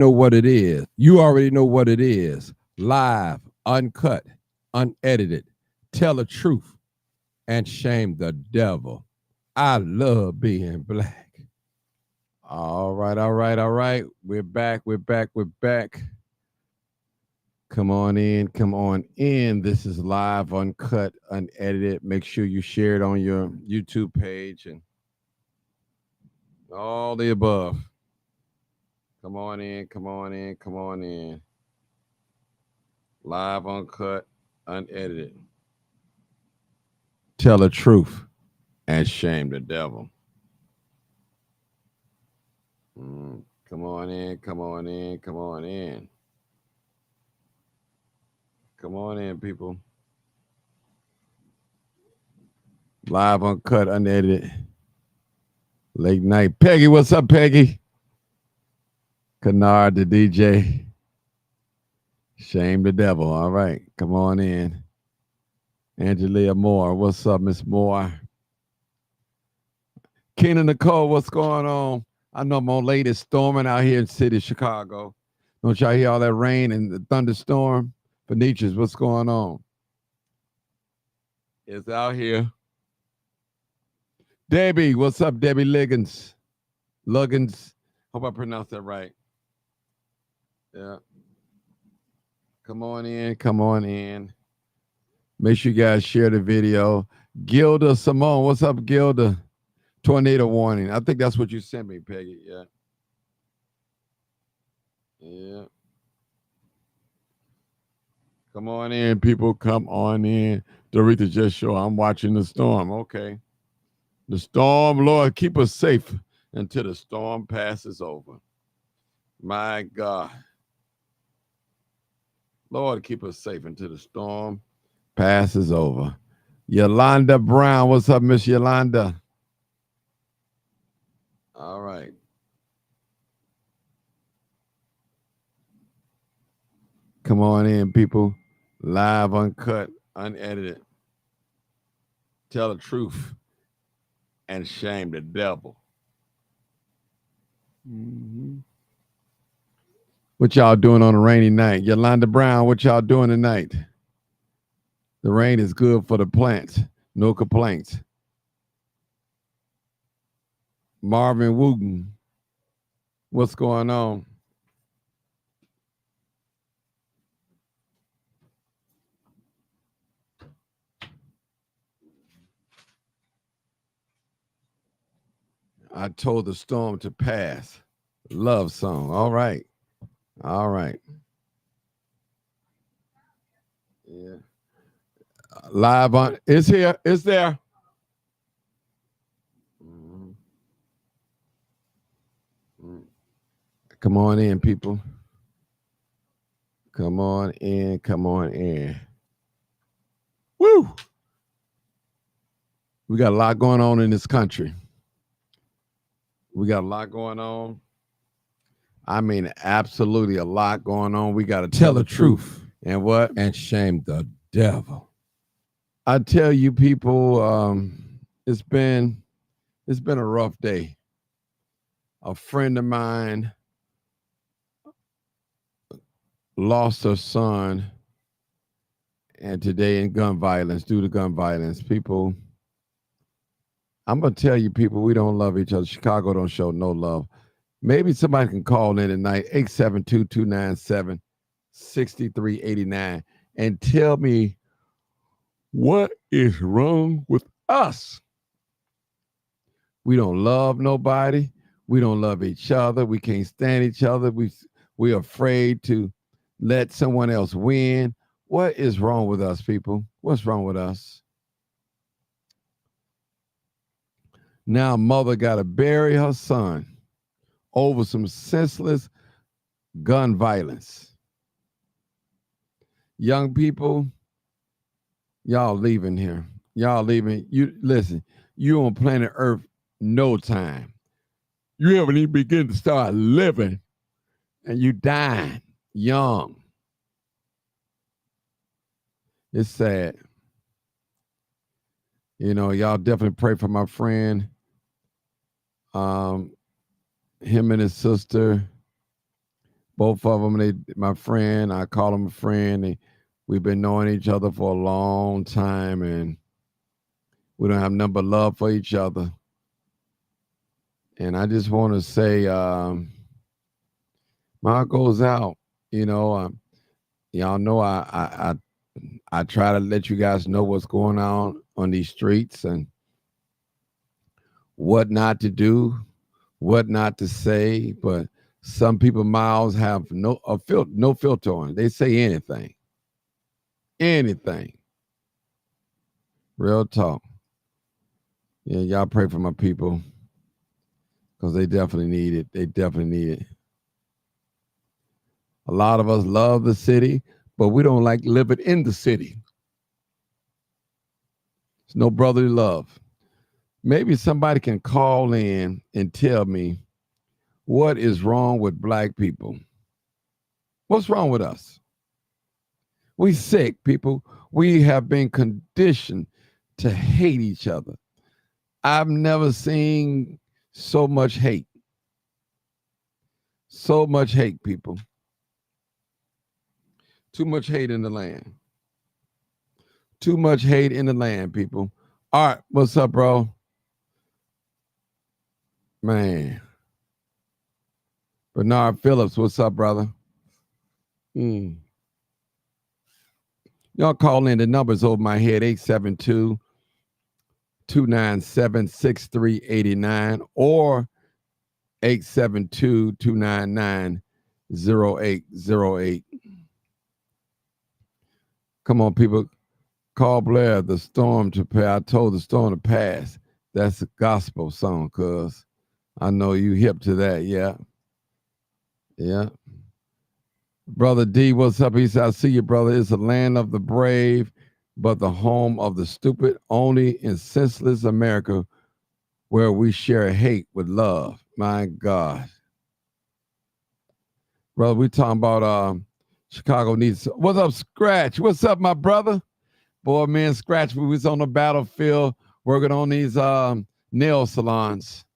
Know what it is. You already know what it is. Live, uncut, unedited. Tell the truth and shame the devil. I love being black. All right, all right, all right. We're back. We're back. We're back. Come on in. Come on in. This is live, uncut, unedited. Make sure you share it on your YouTube page and all the above. Come on in. Come on in. Come on in. Live, uncut, unedited. Tell the truth and shame the devil. Come on in. Come on in. Come on in. Come on in, people. Live, uncut, unedited. Late night. Peggy, what's up, Peggy? Kennard, the DJ. Shame the devil. All right. Come on in. Angelia Moore. What's up, Miss Moore? Keena Nicole, what's going on? I know my lady is storming out here in the city of Chicago. Don't y'all hear all that rain and the thunderstorm? Phoenicians, what's going on? It's out here. Debbie, what's up, Debbie Liggins? Luggins. Hope I pronounced that right. Yeah. Come on in. Come on in. Make sure you guys share the video. Gilda Simone, what's up, Gilda? Tornado warning. I think that's what you sent me, Peggy. Yeah. Yeah. Come on in, people. Come on in. Doretha just show I'm watching the storm. Okay. The storm, Lord, keep us safe until the storm passes over. My God. Lord, keep us safe until the storm passes over. Yolanda Brown. What's up, Miss Yolanda? All right. Come on in, people. Live, uncut, unedited. Tell the truth and shame the devil. Mm-hmm. What y'all doing on a rainy night? Yolanda Brown, what y'all doing tonight? The rain is good for the plants. No complaints. Marvin Wooten, what's going on? I told the storm to pass. Love song. All right. All right. Yeah. Live on. It's here. It's there. Mm-hmm. Come on in, people. Come on in. Come on in. Woo! We got a lot going on in this country. We got a lot going on. I mean, absolutely a lot going on. We got to tell the truth. And what? And shame the devil. I tell you, people, it's been a rough day. A friend of mine lost her son, and today in gun violence, due to gun violence, people. I'm gonna tell you, people, we don't love each other. Chicago don't show no love. Maybe somebody can call in tonight, 872-297-6389, and tell me what is wrong with us. We don't love nobody. We don't love each other. We can't stand each other. We're afraid to let someone else win. What is wrong with us, people? What's wrong with us? Now, mother got to bury her son over some senseless gun violence. Young people, y'all leaving here. Y'all leaving. You listen, you on planet Earth no time. You haven't even begin to start living and you dying young. It's sad. You know, y'all definitely pray for my friend. Him and his sister. Both of them, my friend. I call them a friend. We've been knowing each other for a long time, and we don't have nothing but love for each other. And I just want to say, my heart goes out. You know, y'all know I try to let you guys know what's going on these streets and what not to do, what not to say. But some people mouths have no filter on it. They say anything, anything. Real talk. Yeah, y'all pray for my people because they definitely need it. They definitely need it. A lot of us love the city, but we don't like living in the city. It's no brotherly love. Maybe somebody can call in and tell me what is wrong with black people. What's wrong with us? We sick, people. We have been conditioned to hate each other. I've never seen so much hate. So much hate, people. Too much hate in the land. Too much hate in the land, people. All right, what's up, bro? Man. Bernard Phillips, what's up, brother? Y'all call in. The numbers over my head, 872-297-6389 or 872-299-0808. Come on, people. Call Blair, the storm to pass. I told the storm to pass. That's a gospel song, cuz I know you hip to that. Yeah. Yeah. Brother D, what's up? He said, I see you, brother. It's a land of the brave, but the home of the stupid, only in senseless America where we share hate with love. My God. Brother, we talking about Chicago needs. What's up, Scratch? What's up, my brother? Boy, man, Scratch, we was on the battlefield working on these nail salons.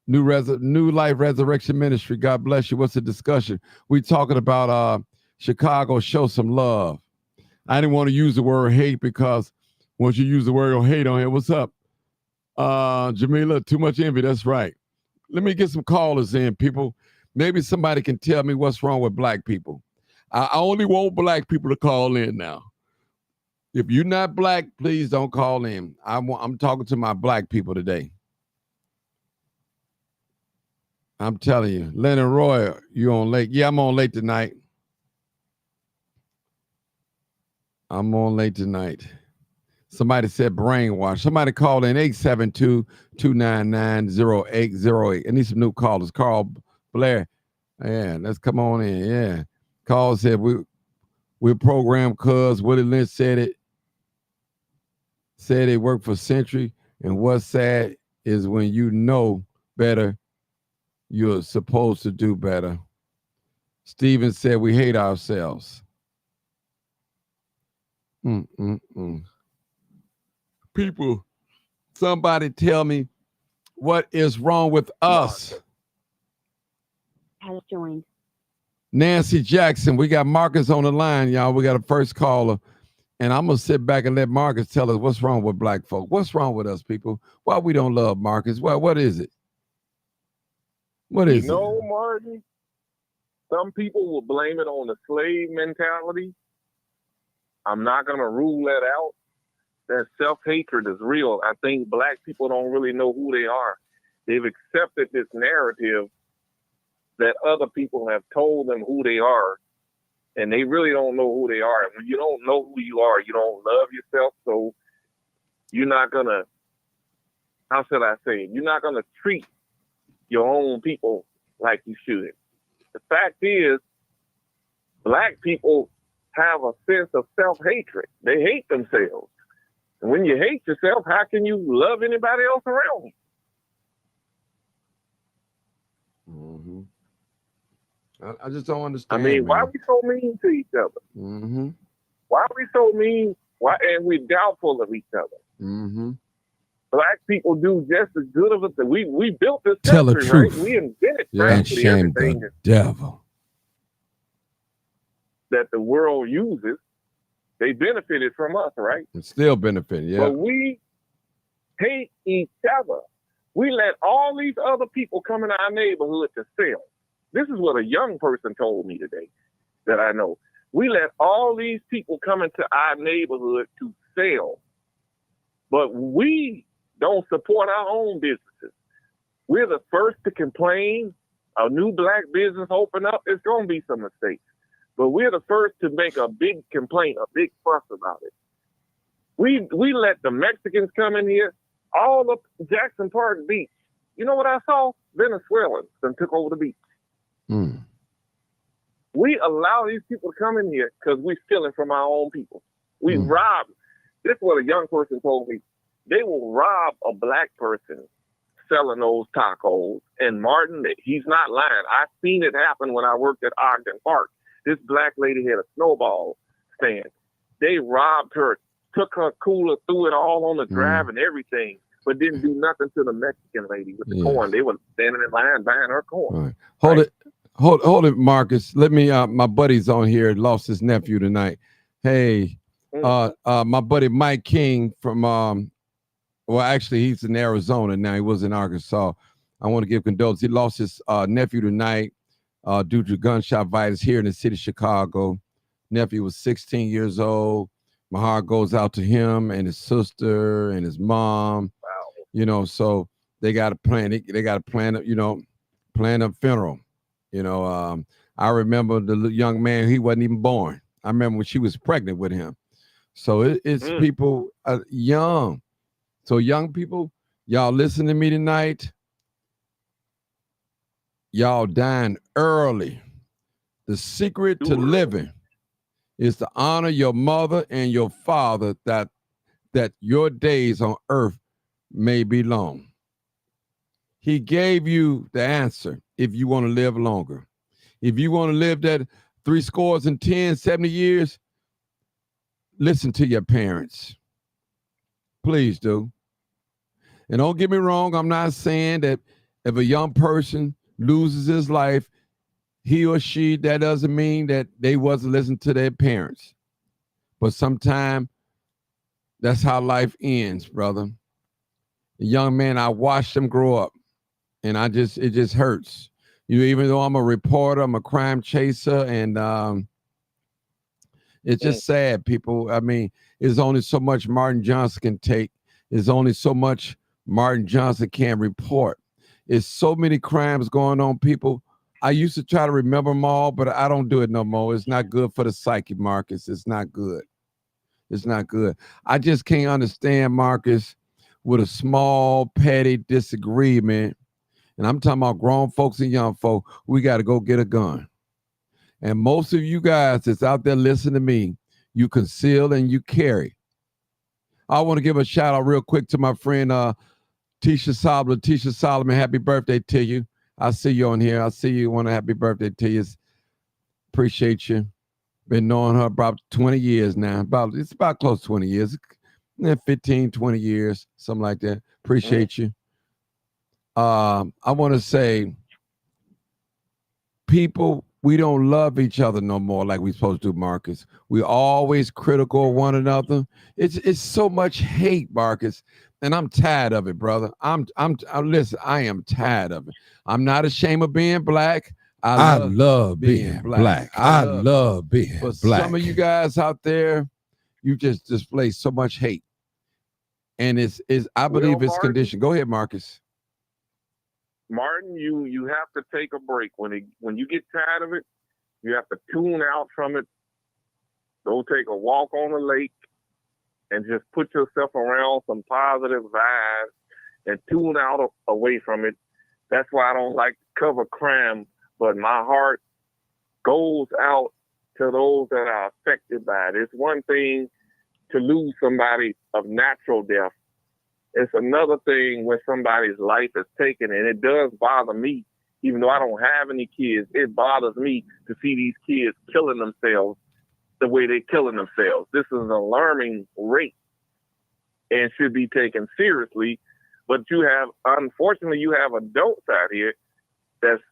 New Life Resurrection Ministry. God bless you. What's the discussion? We talking about Chicago, show some love. I didn't want to use the word hate because once you use the word hate on here, what's up? Jamila, too much envy. That's right. Let me get some callers in, people. Maybe somebody can tell me what's wrong with black people. I only want black people to call in now. If you're not black, please don't call in. I'm talking to my black people today. I'm telling you, Leonard Roy, you on late? Yeah, I'm on late tonight. I'm on late tonight. Somebody said brainwash. Somebody called in 872-299-0808. I need some new callers. Carl Blair. Yeah, let's come on in. Yeah. Carl said we're programmed cuz Willie Lynch said it. Said it worked for Century. And what's sad is when you know better, you're supposed to do better. Steven said we hate ourselves. People, somebody tell me what is wrong with us. Has joined. Nancy Jackson, we got Marcus on the line, y'all. We got a first caller. And I'm going to sit back and let Marcus tell us what's wrong with black folk. What's wrong with us, people? Why we don't love Marcus? What is it? What is it? You know, Martin, some people will blame it on the slave mentality. I'm not going to rule that out. That self-hatred is real. I think black people don't really know who they are. They've accepted this narrative that other people have told them who they are, and they really don't know who they are. And when you don't know who you are, you don't love yourself, so you're not going to, how should I say it? You're not going to treat your own people like you should. The fact is, black people have a sense of self-hatred. They hate themselves. And when you hate yourself, how can you love anybody else around you? I just don't understand. I mean, why are we so mean to each other? Why are we so mean? Why? And we're doubtful of each other. Black people do just as good of it. We built this country, right? We invented and shame the devil. that the world uses, they benefited from us, right? It's still benefiting, yeah. But we hate each other. We let all these other people come in our neighborhood to sell. This is what a young person told me today that I know. We let all these people come into our neighborhood to sell, but we don't support our own businesses. We're the first to complain. A new black business open up, it's going to be some mistakes. But we're the first to make a big complaint, a big fuss about it. We let the Mexicans come in here, all up Jackson Park Beach. You know what I saw? Venezuelans that took over the beach. Mm. We allow these people to come in here because we're stealing from our own people. We rob. This is what a young person told me. They will rob a black person selling those tacos. And Martin, he's not lying. I've seen it happen when I worked at Ogden Park. This black lady had a snowball stand. They robbed her, took her cooler, threw it all on the drive and everything, but didn't do nothing to the Mexican lady with the corn. They were standing in line buying her corn. All right. Hold it, Marcus. Let me, my buddy's on here, lost his nephew tonight. Hey, my buddy Mike King from, well, actually, he's in Arizona now. He was in Arkansas. I want to give condolences. He lost his nephew tonight due to gunshot violence here in the city of Chicago. Nephew was 16 years old. My heart goes out to him and his sister and his mom. Wow. You know, so they got to plan. They got to plan. You know, plan a funeral. You know, I remember the young man. He wasn't even born. I remember when she was pregnant with him. So it's people young. So young people, y'all listen to me tonight. Y'all dying early. The secret to living is to honor your mother and your father, that your days on earth may be long. He gave you the answer if you want to live longer. If you want to live that 70 years, listen to your parents. Please do. And don't get me wrong, I'm not saying that if a young person loses his life, he or she, that doesn't mean that they wasn't listening to their parents. But sometimes that's how life ends, brother. The young man, I watched him grow up, and it just hurts. You know, even though I'm a reporter, I'm a crime chaser, and it's just sad, people. I mean, there's only so much Martin Johnson can take. There's only so much Martin Johnson can report. There's so many crimes going on, people. I used to try to remember them all, but I don't do it no more. It's not good for the psyche, Marcus. It's not good. It's not good. I just can't understand, Marcus, with a small, petty disagreement, and I'm talking about grown folks and young folk, we got to go get a gun. And most of you guys that's out there listening to me, you conceal and you carry. I want to give a shout out real quick to my friend Tisha Solomon. Tisha Solomon, happy birthday to you. I see you on here. I see you. Want a happy birthday to you. Appreciate you. Been knowing her about 20 years now. It's about close to 20 years. 15, 20 years, something like that. Appreciate you. I want to say, people, we don't love each other no more like we're supposed to do, Marcus. We're always critical of one another. It's so much hate, Marcus, and I'm tired of it, brother. Listen, I am tired of it. I'm not ashamed of being black. I love being black. I love being black. But some of you guys out there, you just display so much hate. And I believe it's conditioned. Go ahead, Marcus. Martin, you have to take a break. When you get tired of it, you have to tune out from it. Go take a walk on the lake and just put yourself around some positive vibes and tune out away from it. That's why I don't like to cover crime, but my heart goes out to those that are affected by it. It's one thing to lose somebody of natural death. It's another thing when somebody's life is taken, and it does bother me, even though I don't have any kids. It bothers me to see these kids killing themselves the way they're killing themselves. This is an alarming rate and should be taken seriously. But unfortunately, you have adults out here that's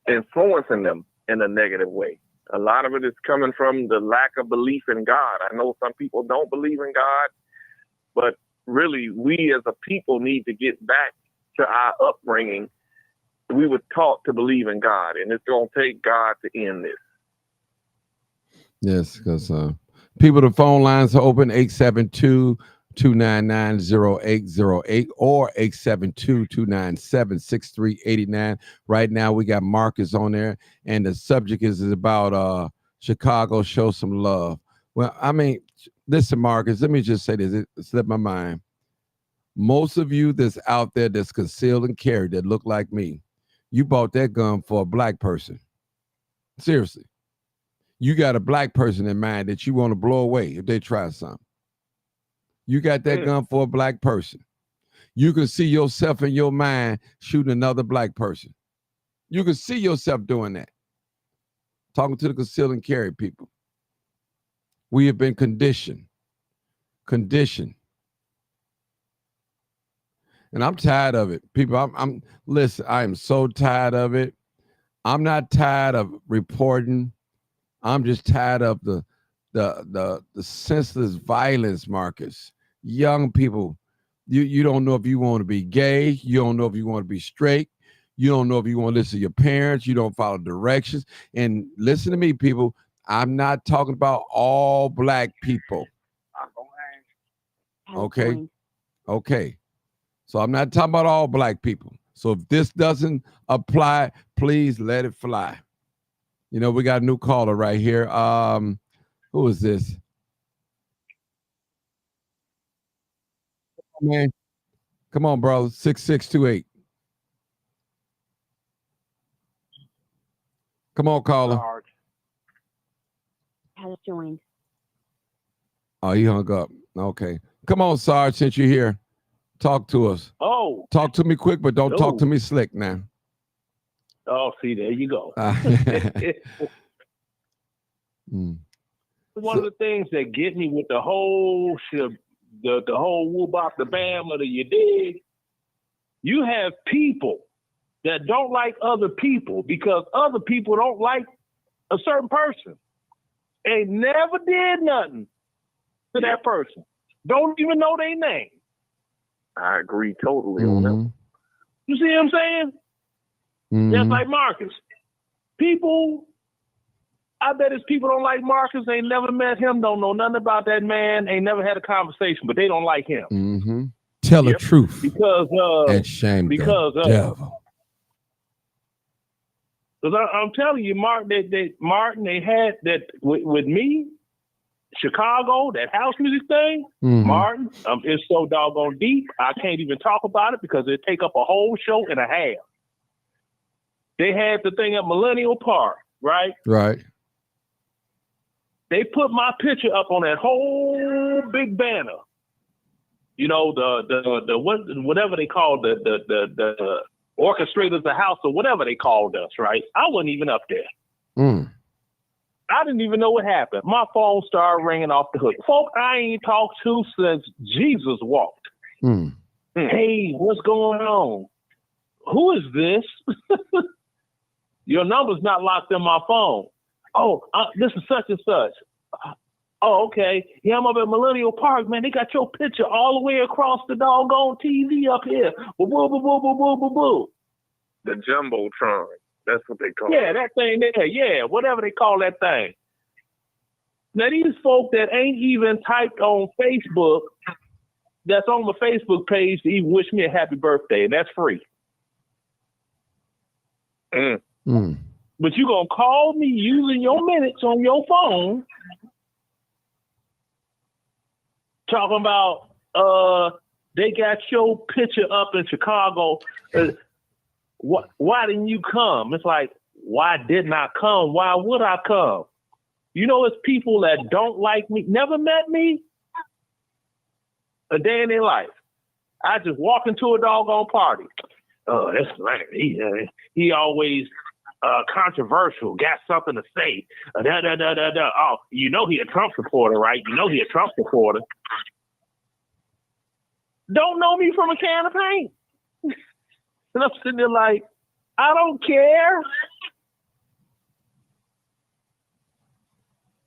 influencing them in a negative way. A lot of it is coming from the lack of belief in God. I know some people don't believe in God, but really, we as a people need to get back to our upbringing. We were taught to believe in God, and it's going to take God to end this. Yes, because people, the phone lines are open 872-299-0808 or 872-297-6389. Right now, we got Marcus on there, and the subject is about Chicago, show some love. Well, I mean, listen, Marcus, let me just say this. It slipped my mind. Most of you that's out there that's concealed and carried that look like me, you bought that gun for a black person. Seriously. You got a black person in mind that you want to blow away if they try something. You got that gun for a black person. You can see yourself in your mind shooting another black person. You can see yourself doing that. Talking to the conceal and carry people. We have been conditioned. And I'm tired of it. People, listen, I am so tired of it. I'm not tired of reporting. I'm just tired of the senseless violence, Marcus. Young people, you don't know if you want to be gay. You don't know if you want to be straight. You don't know if you want to listen to your parents. You don't follow directions. And listen to me, people. I'm not talking about all black people. Okay. Okay. So I'm not talking about all black people. So if this doesn't apply, please let it fly. You know, we got a new caller right here. Who is this? Man, come on, bro. 6628. Come on, caller. Has joined. Oh, he hung up. Okay. Come on, Sarge, since you're here. Talk to us. Oh. Talk to me quick, but don't talk to me slick now. Oh, see, there you go. One of the things that get me with the whole the whole woo-bop, the bam, or the you dig, you have people that don't like other people because other people don't like a certain person. They never did nothing to that person. Don't even know their name. I agree totally on that. You see what I'm saying? Just like Marcus. People, I bet his people don't like Marcus. They never met him, don't know nothing about that man, ain't never had a conversation, but they don't like him. Tell the truth. Because and shame the devil. Because I'm telling you, Martin, they had that with me, Chicago, that house music thing, Martin, it's so doggone deep, I can't even talk about it because it take up a whole show and a half. They had the thing at Millennial Park, right? Right. They put my picture up on that whole big banner. You know, the whatever they called the orchestrators of the house or whatever they called us, right? I wasn't even up there. I didn't even know what happened. My phone started ringing off the hook. Folk I ain't talked to since Jesus walked. Hey, what's going on? Who is this? Your number's not locked in my phone. Oh, this is such and such. Oh, okay. Yeah, I'm up at Millennial Park, man. They got your picture all the way across the doggone TV up here. Boo, boo, boo, boo, boo, boo, boo. The Jumbotron. That's what they call it. Yeah, that thing there. Yeah, whatever they call that thing. Now, these folk that ain't even typed on Facebook, that's on my Facebook page to even wish me a happy birthday, and that's free. But you going to call me using your minutes on your phone talking about they got your picture up in Chicago. Why didn't you come? It's like, why didn't I come? Why would I come? You know, it's people that don't like me, never met me a day in their life. I just walk into a doggone party. Oh, that's right. He always controversial, got something to say. Oh, you know he a Trump supporter, right? You know he a Trump supporter. Don't know me from a can of paint. And I'm sitting there like, I don't care.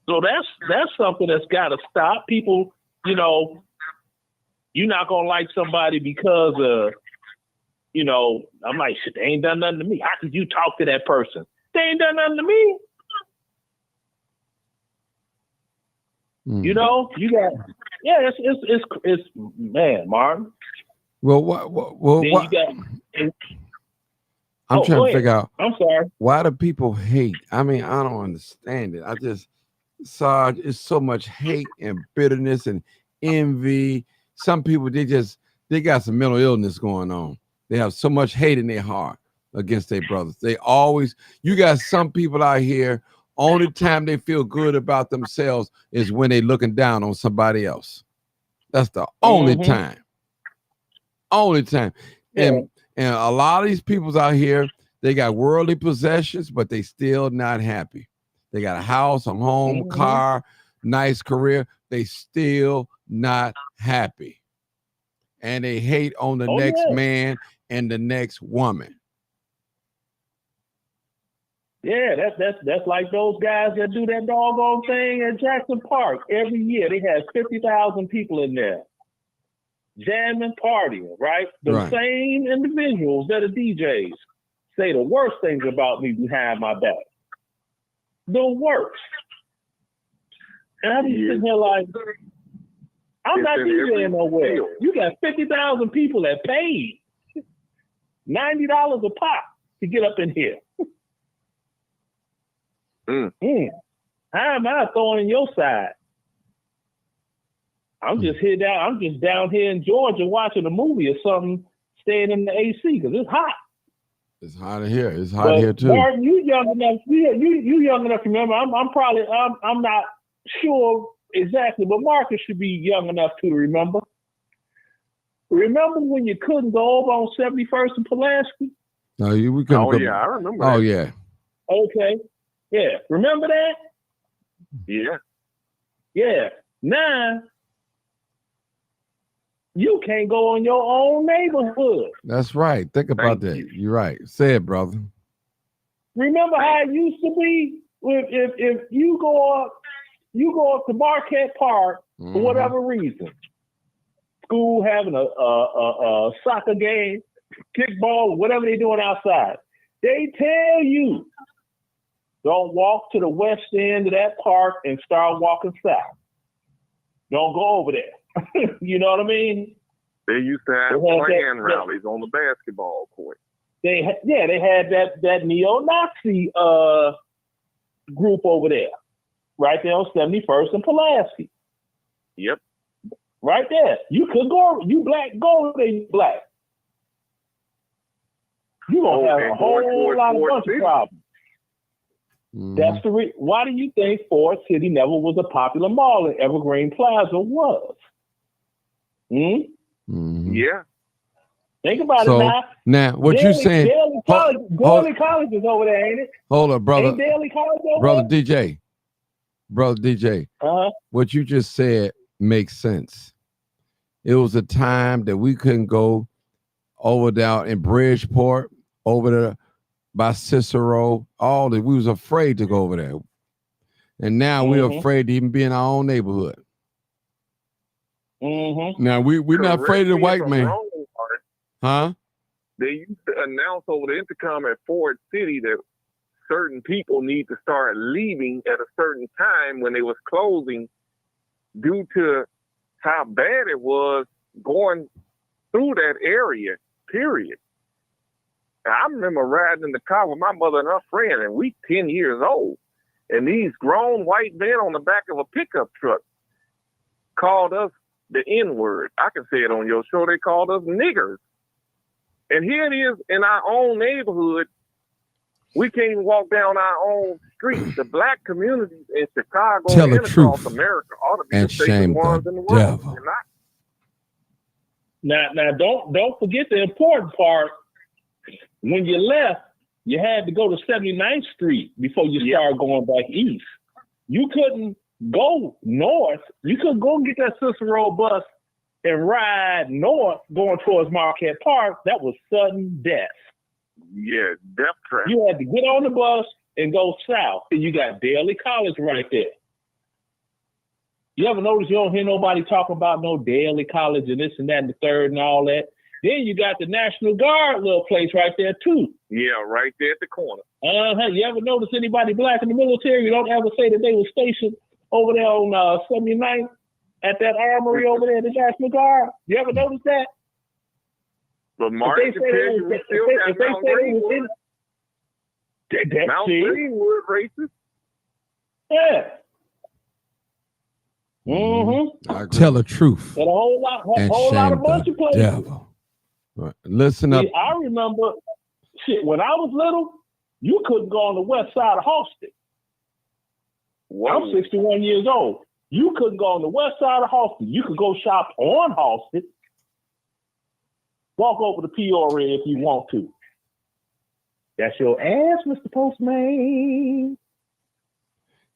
So that's something that's got to stop. People, you know, you're not gonna like somebody because I'm like, shit, they ain't done nothing to me. How could you talk to that person? They ain't done nothing to me. You know, you got, it's man, Martin. Well, Then what? you got. I'm trying to figure out. I'm sorry. Why do people hate? I mean, I don't understand it. I just saw it's so much hate and bitterness and envy. Some people they got some mental illness going on. They have so much hate in their heart against their brothers. You got some people out here, only time they feel good about themselves is when they looking down on somebody else. That's the only time. Only time. Yeah. And a lot of these people's out here, they got worldly possessions, but they still not happy. They got a house, a home, car, nice career. They still not happy. And they hate on the next man and the next woman. Yeah, that's like those guys that do that doggone thing at Jackson Park every year. They have 50,000 people in there, jamming, partying, right? The same individuals that are DJs say the worst things about me behind my back. The worst. And I'm just sitting here like, I'm not DJing nowhere. You got 50,000 people that paid $90 a pop to get up in here. How am I throwing your side? I'm just down here in Georgia watching a movie or something, staying in the AC because it's hot. It's hot in here. It's hot here too. Martin, you young enough. You young enough to remember. I'm not sure exactly, but Marcus should be young enough to remember. Remember when you couldn't go over on 71st and Pulaski? No, we couldn't. Oh yeah, I remember. Oh that. yeah. Okay. Yeah. Remember that? Yeah. Yeah. Now you can't go in your own neighborhood. That's right. Think about that. You're right. Say it, brother. Remember how it used to be? If you go up to Marquette Park for whatever reason, school having a soccer game, kickball, whatever they're doing outside, they tell you don't walk to the west end of that park and start walking south. Don't go over there. You know what I mean? They used to have Klan rallies on the basketball court. They had that neo-Nazi group over there, right there on 71st and Pulaski. Yep. Right there. You could go, you black, go there, you black. You're going to have a whole lot of bunch of problems. That's the why do you think Ford City never was a popular mall and Evergreen Plaza was? Yeah. Think about it now. Now, what you saying? Daly College is over there, ain't it? Hold up, brother. Ain't Daly College over brother there? DJ. What you just said makes sense. It was a time that we couldn't go over down in Bridgeport, over there by Cicero, all that. We was afraid to go over there. And now we're afraid to even be in our own neighborhood. Now we're not afraid of the white man. Huh? They used to announce over the intercom at Ford City that certain people need to start leaving at a certain time when they was closing due to how bad it was going through that area, period. I remember riding in the car with my mother and her friend, and we 10 years old. And these grown white men on the back of a pickup truck called us the N-word. I can say it on your show. They called us niggers. And here it is in our own neighborhood. We can't even walk down our own street. The black communities in Chicago and across America ought to be the safest ones in the world. Now, don't forget the important part. When you left, you had to go to 79th Street before you started going back east. You couldn't go north. You couldn't go get that Cicero bus and ride north going towards Marquette Park. That was sudden death. Yeah, death trap. You had to get on the bus and go south. And you got Daly College right there. You ever notice you don't hear nobody talking about no daily college and this and that and the third and all that? Then you got the National Guard little place right there too. Yeah, right there at the corner. You ever notice anybody black in the military? You don't ever say that they were stationed over there on 79th at that armory over there, the National Guard. You ever notice that? But Martin can tell you, we still got Mount Greenwood. Mount Greenwood racist. Yeah. Mm-hmm. Tell the truth And a whole lot and of bunch shame of places. the devil. Right. Listen up. See, I remember, when I was little, you couldn't go on the west side of Halsted. I'm 61 years old. You couldn't go on the west side of Halsted. You could go shop on Halsted. Walk over to Peoria if you want to. That's your ass, Mr. Postman.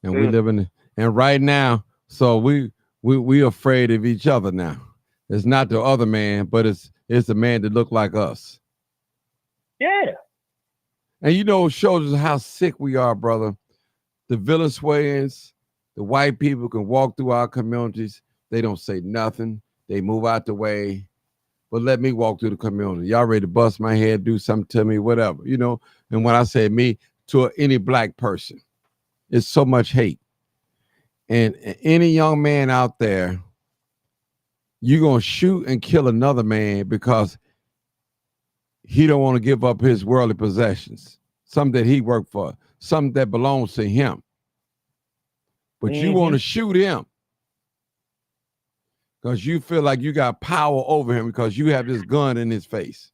And we live in, and right now, so we afraid of each other now. It's not the other man, but it's the man that look like us. Yeah. And you know, it shows us how sick we are, brother. The Venezuelans, the white people can walk through our communities. They don't say nothing. They move out the way. But let me walk through the community. Y'all ready to bust my head, do something to me, whatever, you know? And when I say me, to any black person, it's so much hate. And any young man out there, you're going to shoot and kill another man because he don't want to give up his worldly possessions, something that he worked for, something that belongs to him. But you want to shoot him because you feel like you got power over him because you have this gun in his face.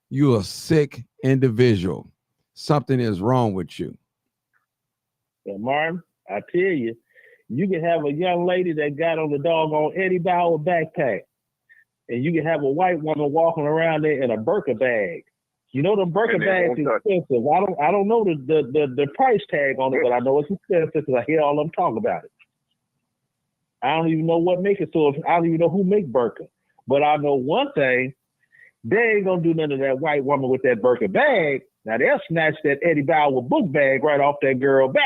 You're a sick individual. Something is wrong with you. Yeah, Martin, I tell you, you can have a young lady that got on the doggone Eddie Bauer backpack, and you can have a white woman walking around there in a Birkin bag. You know, the Birkin bags is expensive. I don't know the price tag on it, but I know it's expensive because I hear all of them talk about it. I don't even know what make it, so I don't even know who make Birkin. But I know one thing, they ain't gonna do none of that white woman with that Birkin bag. Now they'll snatch that Eddie Bauer book bag right off that girl back,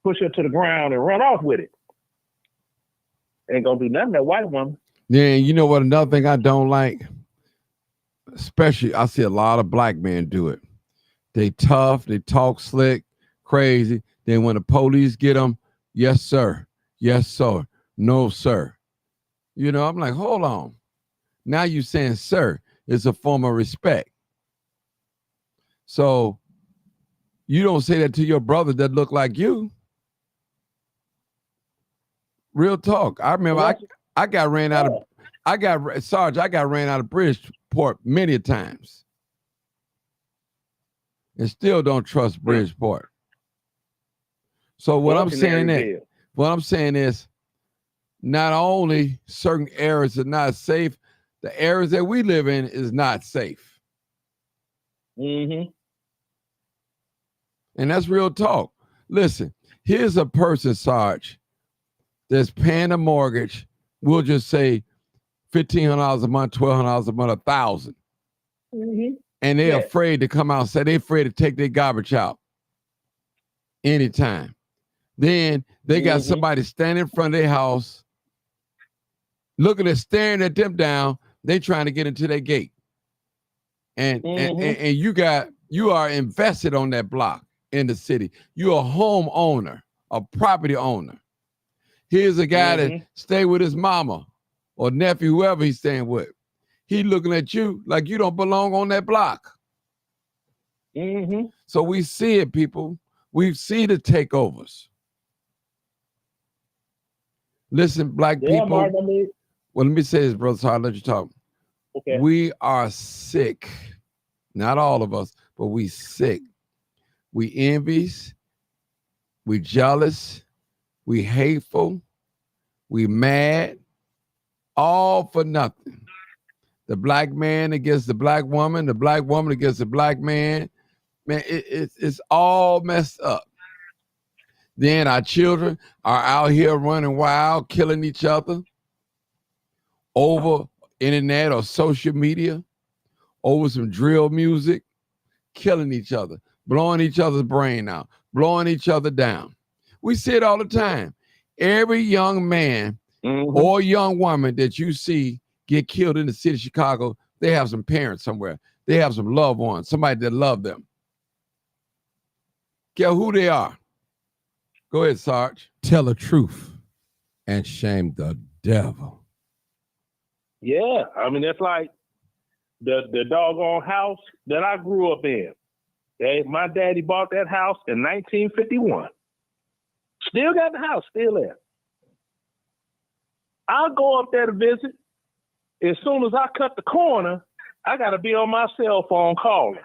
push her to the ground and run off with it. Ain't gonna do nothing to that white woman. Yeah, you know what? Another thing I don't like, especially I see a lot of black men do it. They tough, they talk slick, crazy. Then when the police get them, yes, sir. Yes, sir. No, sir. You know, I'm like, hold on. Now you saying, sir, it's a form of respect. So you don't say that to your brother that look like you. Real talk. I remember I got ran out of, Sarge, I got ran out of Bridgeport many times. And still don't trust Bridgeport. So what I'm saying is not only certain areas are not safe, the areas that we live in is not safe. Mm-hmm. And that's real talk. Listen, here's a person, Sarge, that's paying a mortgage. We'll just say $1,500 a month, $1,200 a month, $1,000. Mm-hmm. And they're afraid to come out and say they're afraid to take their garbage out anytime. Then they got somebody standing in front of their house, looking at, staring at them down. They trying to get into their gate. And you are invested on that block in the city. You're a homeowner, a property owner. Here's a guy that stay with his mama or nephew, whoever he's staying with. He looking at you like you don't belong on that block. Mm-hmm. So we see it, people. We see the takeovers. Listen, black people. Martin, well, let me say this, brother. So I'll let you talk. Okay. We are sick. Not all of us, but we sick. We envious. We jealous. We hateful. We mad. All for nothing. The black man against the black woman. The black woman against the black man. Man, it's all messed up. Then our children are out here running wild, killing each other over internet or social media, over some drill music, killing each other, blowing each other's brain out, blowing each other down. We see it all the time. every young man Mhm. or young woman that you see get killed in the city of Chicago, they have some parents somewhere. They have some loved ones, somebody that love them. Care who they are. Go ahead, Sarge. Tell the truth and shame the devil. Yeah, I mean, it's like the doggone house that I grew up in. My daddy bought that house in 1951. Still got the house, still there. I'll go up there to visit. As soon as I cut the corner, I got to be on my cell phone calling.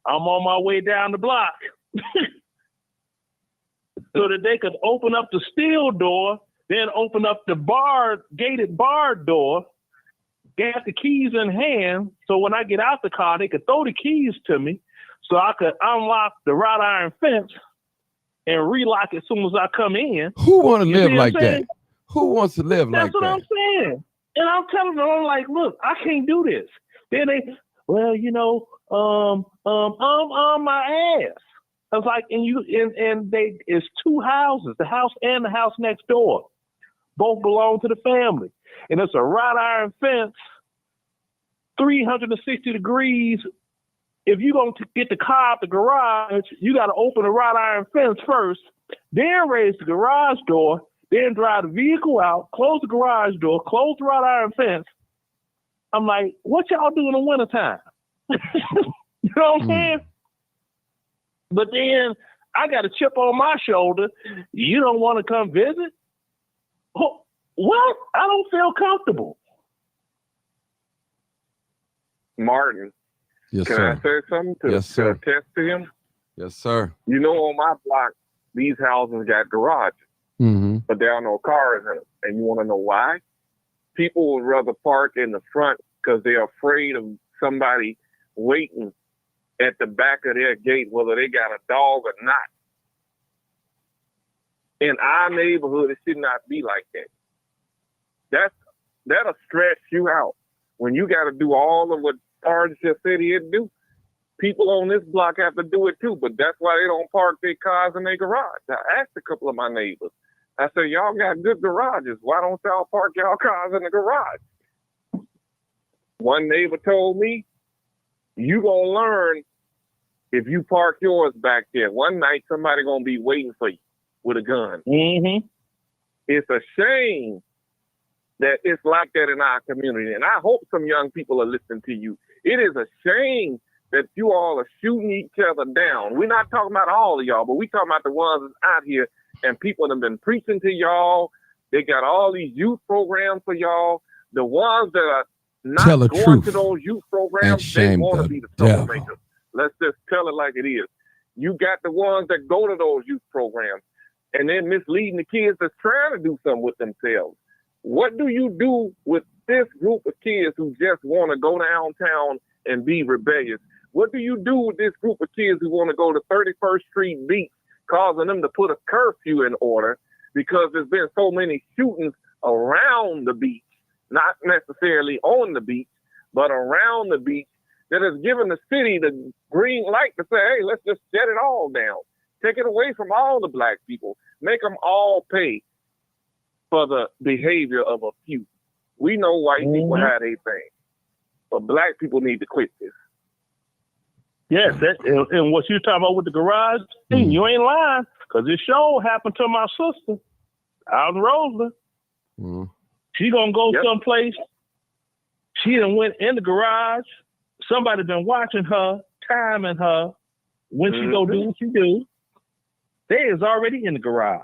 I'm on my way down the block so that they could open up the steel door, then open up the gated bar door, get the keys in hand. So when I get out the car, they could throw the keys to me so I could unlock the wrought iron fence and relock it as soon as I come in. Who want to You live see what like I'm that? saying? Who wants to live like That's what that? I'm saying. And I'm telling them, I'm like, look, I can't do this. Then they, well, I'm on my ass. I was like, it's two houses, the house and the house next door. Both belong to the family. And it's a wrought iron fence, 360 degrees. If you're going to get the car out the garage, you got to open the wrought iron fence first, then raise the garage door, then drive the vehicle out, close the garage door, close the wrought iron fence. I'm like, what y'all do in the wintertime? You know what I'm saying? But then I got a chip on my shoulder. You don't want to come visit? What? I don't feel comfortable. Martin, Yes, can sir. I say something to Yes, sir. attest to him? Yes, sir. You know, on my block, these houses got garages, Mm-hmm. but there are no cars in them. And you want to know why? People would rather park in the front because they're afraid of somebody waiting at the back of their gate, whether they got a dog or not. In our neighborhood, it should not be like that. That'll stress you out when you got to do all of what Sarge just said he'd do. People on this block have to do it too, but that's why they don't park their cars in their garage. I asked a couple of my neighbors. I said, y'all got good garages. Why don't y'all park y'all cars in the garage? One neighbor told me, you gonna learn if you park yours back there. One night, somebody gonna be waiting for you with a gun. Mm-hmm. It's a shame that it's like that in our community. And I hope some young people are listening to you. It is a shame that you all are shooting each other down. We're not talking about all of y'all, but we're talking about the ones that's out here and people have been preaching to y'all. They got all these youth programs for y'all. The ones that are not Tell the going truth to those youth and programs, they shame want to the be the devil. troublemakers. Let's just tell it like it is. You got the ones that go to those youth programs and then misleading the kids that's trying to do something with themselves. What do you do with this group of kids who just want to go downtown and be rebellious? What do you do with this group of kids who want to go to 31st Street Beach, causing them to put a curfew in order because there's been so many shootings around the beach, not necessarily on the beach, but around the beach, that has given the city the green light to say, hey, let's just shut it all down. Take it away from all the black people. Make them all pay for the behavior of a few. We know white people have their thing, but black people need to quit this. Yes, and what you talking about with the garage thing, you ain't lying, because this show happened to my sister out in Roseland. She gonna go someplace. She done went in the garage. Somebody been watching her, timing her when she go do what she do. They is already in the garage.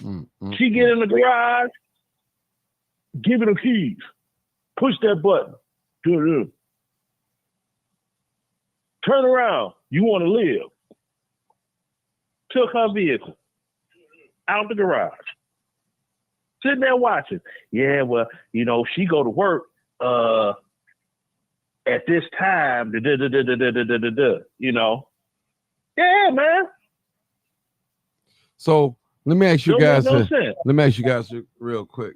She get in the garage, give her the keys, push that button, turn around, you want to live. Took her vehicle out the garage. Sitting there watching. Yeah, well, she go to work at this time, Yeah, man. So let me ask you guys. Don't make no sense. Let me ask you guys real quick.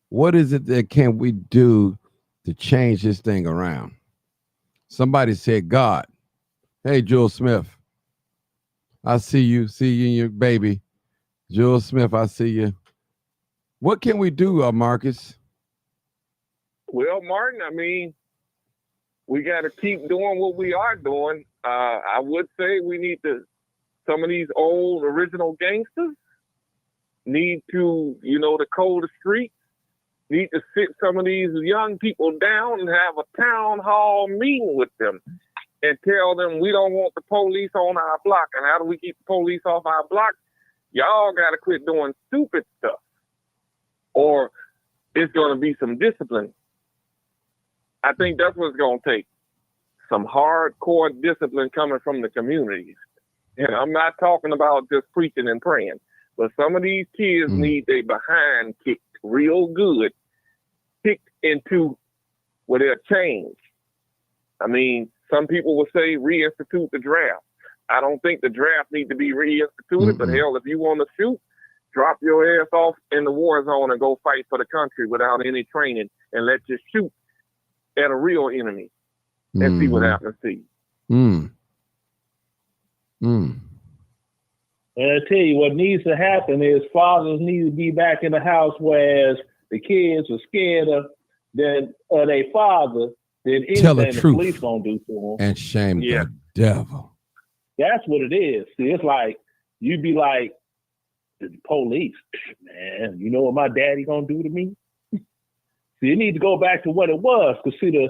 What is it that can we do to change this thing around? Somebody said, God. Hey, Joel Smith. I see you and your baby Jules Smith, I see you. What can we do, Marcus? Well, Martin, I mean, we got to keep doing what we are doing. I would say we need to, some of these old original gangsters need to, the code of streets, need to sit some of these young people down and have a town hall meeting with them and tell them we don't want the police on our block. And how do we keep the police off our block? Y'all got to quit doing stupid stuff, or it's going to be some discipline. I think that's what it's going to take. Some hardcore discipline coming from the communities. And I'm not talking about just preaching and praying, but some of these kids need their behind kicked real good, kicked into where they're changed. I mean, some people will say reinstitute the draft. I don't think the draft needs to be reinstituted, but hell, if you want to shoot, drop your ass off in the war zone and go fight for the country without any training, and let you shoot at a real enemy and see what happens to you. And I tell you, what needs to happen is fathers need to be back in the house, whereas the kids are scared of their father than anything the police gonna do to them. And shame the devil. That's what it is. See, it's like you'd be like, the police, man, you know what my daddy gonna do to me? See, you need to go back to what it was, because see the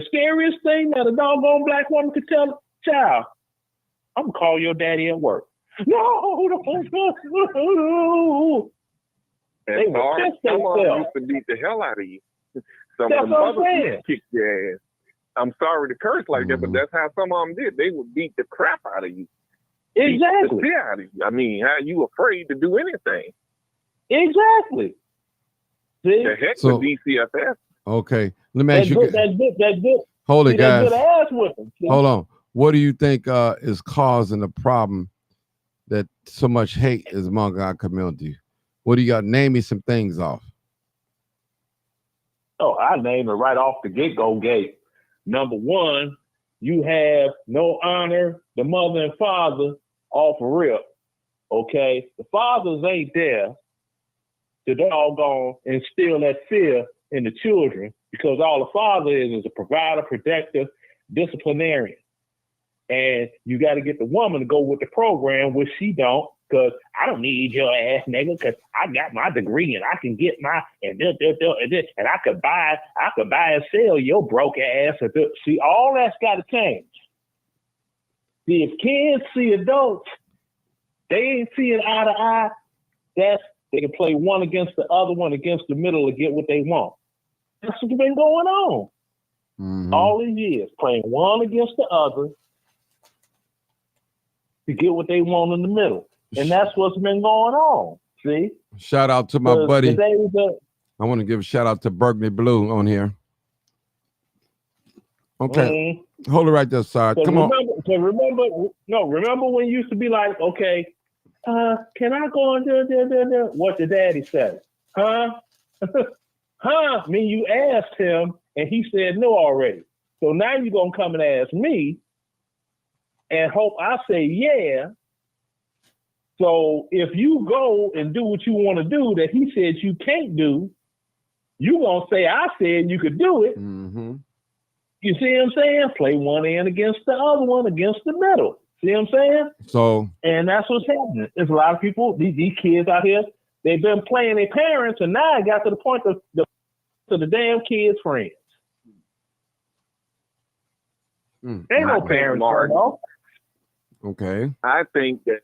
scariest thing that a doggone black woman could tell a child, I'm gonna call your daddy at work. No. They will piss themselves. Used to beat the hell out of you. Some of the mothers used to kick your ass. I'm sorry to curse like that, but that's how some of them did. They would beat the crap out of you. Exactly. Beat the shit out of you. I mean, how you afraid to do anything? Exactly. See? The heck with DCFS. Okay, let me ask you. That's good. Hold it, guys. Good ass whipping. Hold on. What do you think is causing the problem that so much hate is among our community? What do you got? Name me some things off. Oh, I named it right off the get-go gate. Number one, you have no honor, the mother and father off rip. Okay? The fathers ain't there to doggone instill that fear in the children, because all the father is a provider, protector, disciplinarian. And you got to get the woman to go with the program, which she don't, because I don't need your ass nigga, because I got my degree and I can get my and I could buy and sell your broke ass. See, all that's got to change. See, if kids see adults, they ain't seeing eye to eye. They can play one against the other, one against the middle to get what they want. That's what's been going on all these years, playing one against the other to get what they want in the middle. And that's what's been going on. See? Shout out to my buddy. I want to give a shout out to Burgundy Blue on here. Okay. Hold it right there, Sarge. Come on. Remember when you used to be like, okay, can I go and do what the daddy said? Huh? I mean, you asked him and he said no already. So now you're going to come and ask me and hope I say yeah. So if you go and do what you want to do that he said you can't do, you going to say I said you could do it. You see what I'm saying? Play one end against the other one against the middle. See what I'm saying? So, and that's what's happening. There's a lot of people, these kids out here, they've been playing their parents, and now it got to the point of the damn kids' friends. Ain't no parents, no. Okay. I think that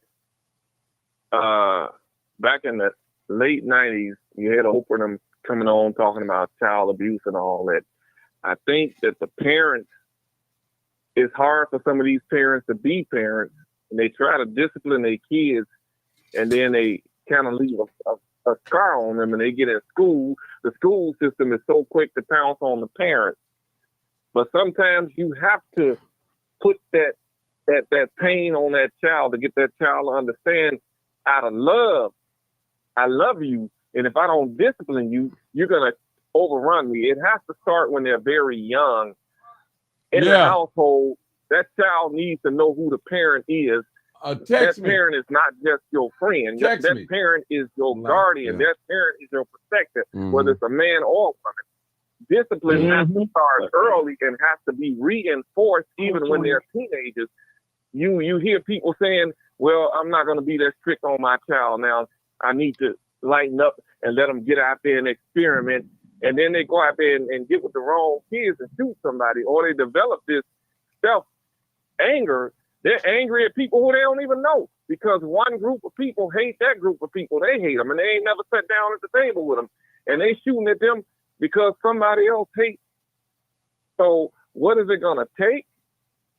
back in the late 90s, you had Oprah and them coming on talking about child abuse and all that. I think that the parents, it's hard for some of these parents to be parents, and they try to discipline their kids, and then they kind of leave a scar on them, and they get in school. The school system is so quick to pounce on the parents. But sometimes you have to put that pain on that child to get that child to understand, out of love, I love you, and if I don't discipline you, you're going to overrun me. It has to start when they're very young in the household. that child needs to know who the parent is. Text That me. parent is not just your friend. Text That me. parent is your No, guardian. yeah. That parent is your protector, Mhm. whether it's a man or a woman. Discipline has to start early and has to be reinforced even when they're teenagers. You hear people saying, well, I'm not going to be that strict on my child now. I need to lighten up and let them get out there and experiment. And then they go out there and get with the wrong kids and shoot somebody, or they develop this self-anger. They're angry at people who they don't even know because one group of people hate that group of people. They hate them, and they ain't never sat down at the table with them. And they shooting at them because somebody else hates. So what is it going to take?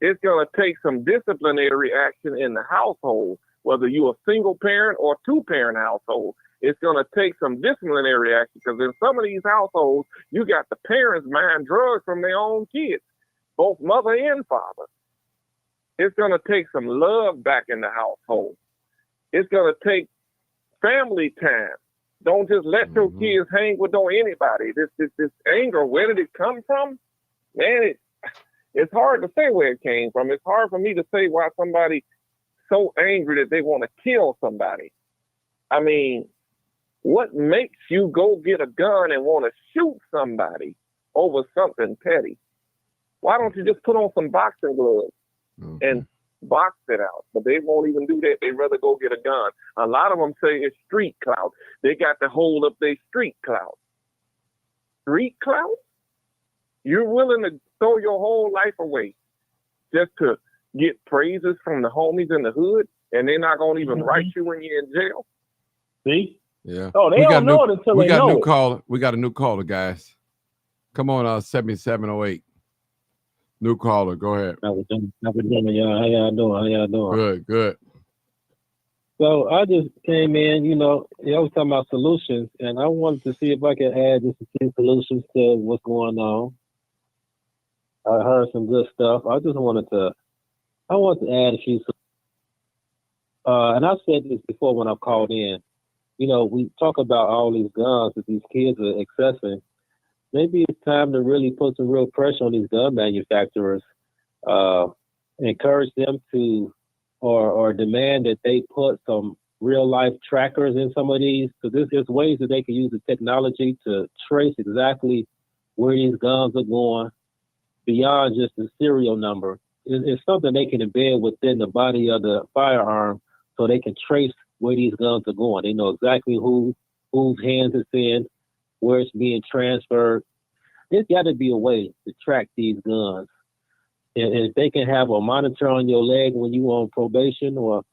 It's going to take some disciplinary action in the household, whether you're a single parent or two-parent household. It's going to take some disciplinary action because in some of these households, you got the parents buying drugs from their own kids, both mother and father. It's going to take some love back in the household. It's going to take family time. Don't just let your kids hang with anybody. This anger, where did it come from? Man, it's hard to say where it came from. It's hard for me to say why somebody so angry that they want to kill somebody. I mean, what makes you go get a gun and want to shoot somebody over something petty? Why don't you just put on some boxing gloves and box it out? But they won't even do that. They'd rather go get a gun. A lot of them say it's street clout. They got to hold up their street clout. Street clout? You're willing to throw your whole life away just to get praises from the homies in the hood, and they're not going to even write you when you're in jail? See? Yeah. Oh, they don't know it until they know it. Caller. We got a new caller, guys. Come on, 7708. New caller. Go ahead. How y'all doing? Good. So I just came in, I was talking about solutions, and I wanted to see if I could add just a few solutions to what's going on. I heard some good stuff. I wanted to add a few. And I've said this before when I've called in. We talk about all these guns that these kids are accessing. Maybe it's time to really put some real pressure on these gun manufacturers, encourage them to, or demand that they put some real life trackers in some of these. So there's ways that they can use the technology to trace exactly where these guns are going beyond just the serial number. It's something they can embed within the body of the firearm so they can trace where these guns are going. They know exactly whose hands it's in, where it's being transferred. There's got to be a way to track these guns. And if they can have a monitor on your leg when you on probation or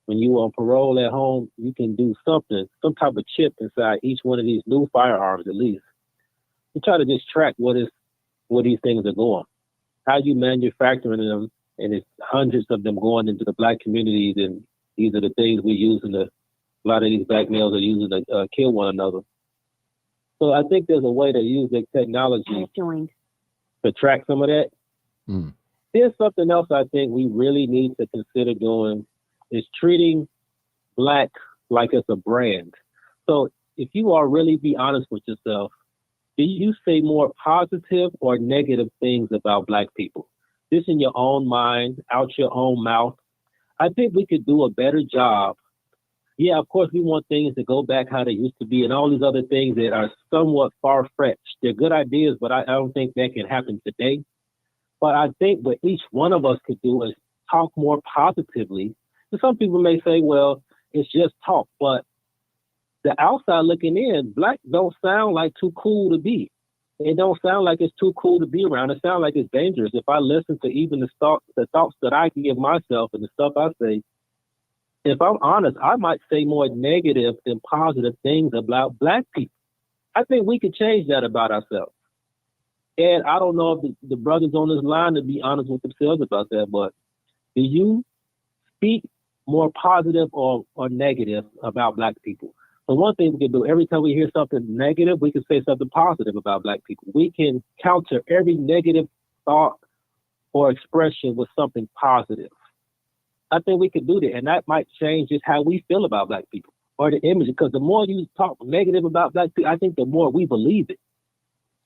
when you on parole at home, you can do something, some type of chip inside each one of these new firearms at least. You try to just track where these things are going, how you manufacturing them, and it's hundreds of them going into the black communities, and these are the things we're using a lot of these black males are using to kill one another. So I think there's a way to use the technology to track some of that. There's something else I think we really need to consider doing is treating black like it's a brand. So if you are really be honest with yourself, do you say more positive or negative things about black people? This in your own mind, out your own mouth. I think we could do a better job. Yeah, of course, we want things to go back how they used to be and all these other things that are somewhat far-fetched. They're good ideas, but I don't think that can happen today. But I think what each one of us could do is talk more positively. And some people may say, well, it's just talk. But the outside looking in, black don't sound like too cool to be. It don't sound like it's too cool to be around. It sounds like it's dangerous. If I listen to even the thoughts that I give myself and the stuff I say, if I'm honest, I might say more negative than positive things about black people. I think we could change that about ourselves. And I don't know if the brothers on this line to be honest with themselves about that, but do you speak more positive or negative about black people? So one thing we can do, every time we hear something negative, we can say something positive about black people. We can counter every negative thought or expression with something positive. I think we could do that, and that might change just how we feel about black people or the image, because the more you talk negative about black people, I think the more we believe it.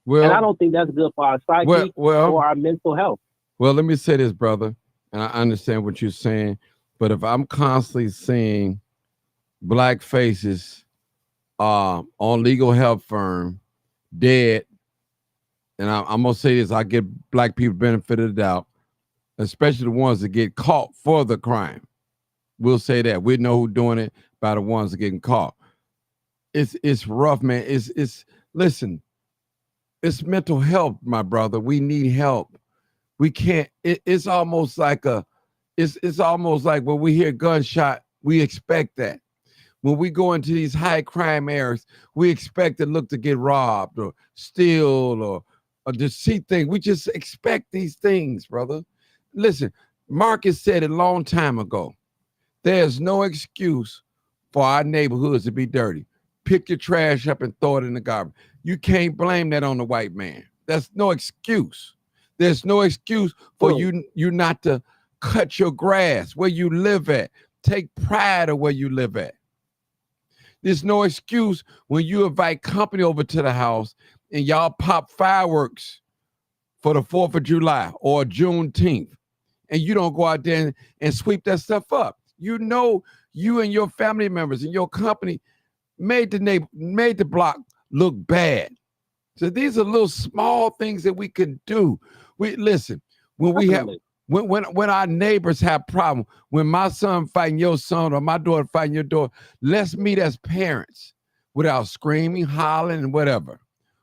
Well, and I don't think that's good for our psyche or our mental health. Well, let me say this, brother. and I understand what you're saying, but if I'm constantly seeing black faces on legal help firm dead, and I'm gonna say this, I give black people benefit of the doubt, especially the ones that get caught for the crime. We'll say that we know who's doing it by the ones that getting caught. It's rough, man. It's listen, it's mental health, my brother. We need help. We can't. It's almost like it's almost like when we hear gunshot, we expect that. When we go into these high crime areas, we expect to look to get robbed or steal or deceit thing. We just expect these things, brother. Listen, Marcus said it a long time ago. There's no excuse for our neighborhoods to be dirty. Pick your trash up and throw it in the garbage. You can't blame that on the white man. That's no excuse. There's no excuse for you not to cut your grass where you live at. Take pride of where you live at. There's no excuse when you invite company over to the house and y'all pop fireworks for the 4th of July or Juneteenth, and you don't go out there and sweep that stuff up. You know, you and your family members and your company made the block look bad. So these are little small things that we can do. We listen when we have when our neighbors have problems, when my son fighting your son or my daughter fighting your daughter, let's meet as parents without screaming, hollering, and whatever.